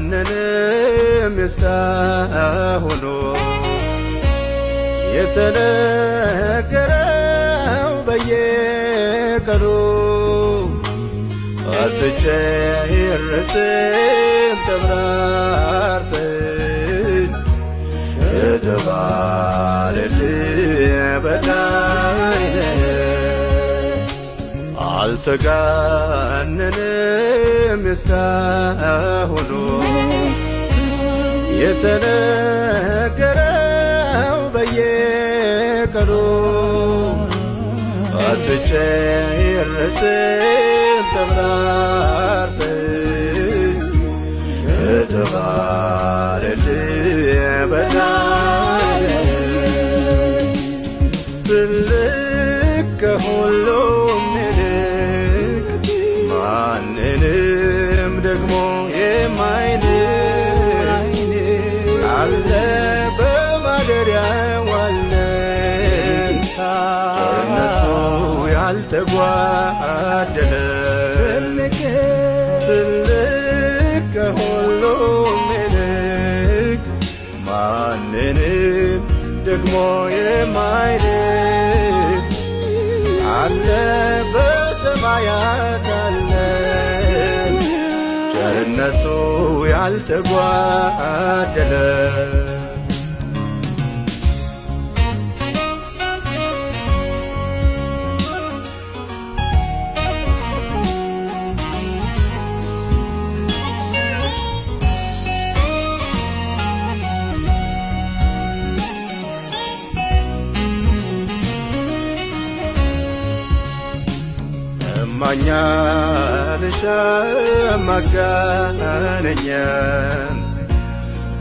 አልተጋነንም እስካሁኑ የተነገረው በየቀኑ አትጨርስም ተብራርተን ከተባለልህ በላይ አልተጋነንም እስካሁኑ የተነገረው በየቀኑ አትጨርስም ተብራርተን ከተባለልህ በላይ ትልቅ ከሁሉም ይልቅ ማንንም ደግሞ የማይንቅ አለ በማደሪያው አለ ቸርነቱ ያልተጓደለ ትልቅ ከሁሉም ይልቅ ማንንም ደግሞ የማይንቅ አለ በሰማያት አለ ቸርነቱ ያልተጓደለ ማኛ ልሻም ማጋነኛ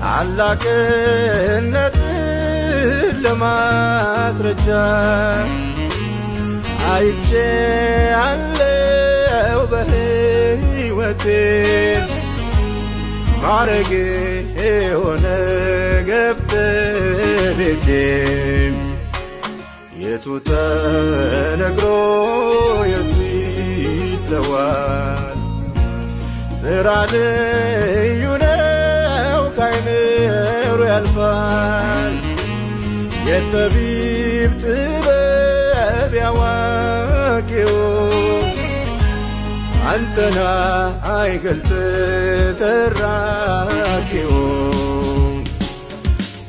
ታላቅነት ለማስረጃ አይቼ አለው በሕይወቴ ማረጌ የሆነ ገብተ ቤቴ የቱ ተነግሮ የቱ ይተዋል ስራ ልዩ ነው ካይምሮ ያልፋል የጠቢብ ጥበብ ያዋቂው አንተና አይገልጥ ተራኪው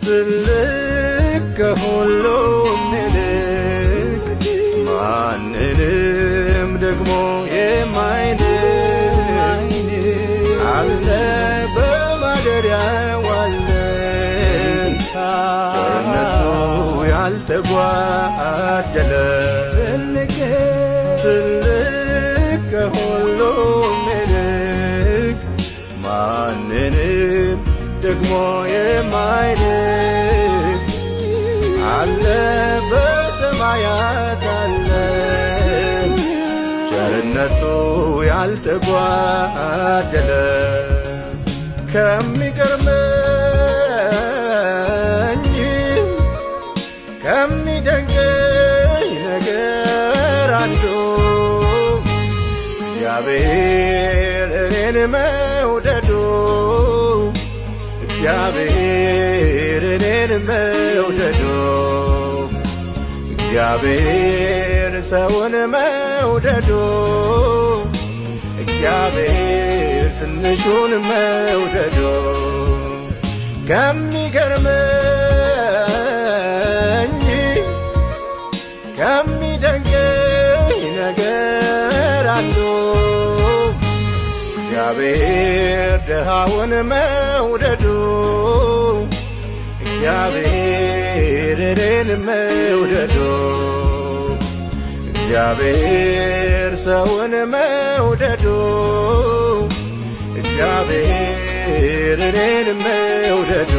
ትልቅ ከሁሉም ይልቅ ማንንም ደግሞ የማይንቅ አለ በማደሪያው አለ ቸርነቱ ያልተጓደለ ትልቅ ከሁሉም ይልቅ ማንንም ደግሞ የማይንቅ አለ በሰማያት አለ ቸርነቱ ያልተጓደለ ከሚገርመኝ ከሚደንቀኝ ነገር አንዱ እግዚአብሔር እኔን መውደዱ እግዚአብሔር እኔን መውደዱ እግዚአብሔር ሰውን መውደዱ እግዚአብሔር ትንሹን መውደዱ ከሚገርመኝ ከሚደንቀኝ ነገር አንዱ እግዚአብሔር ድሃውን መውደዱ እግዚአብሔር እኔን መውደዱ እግዚአብሔር ሰውን መውደዱ እግዚአብሔር እኔን መውደዱ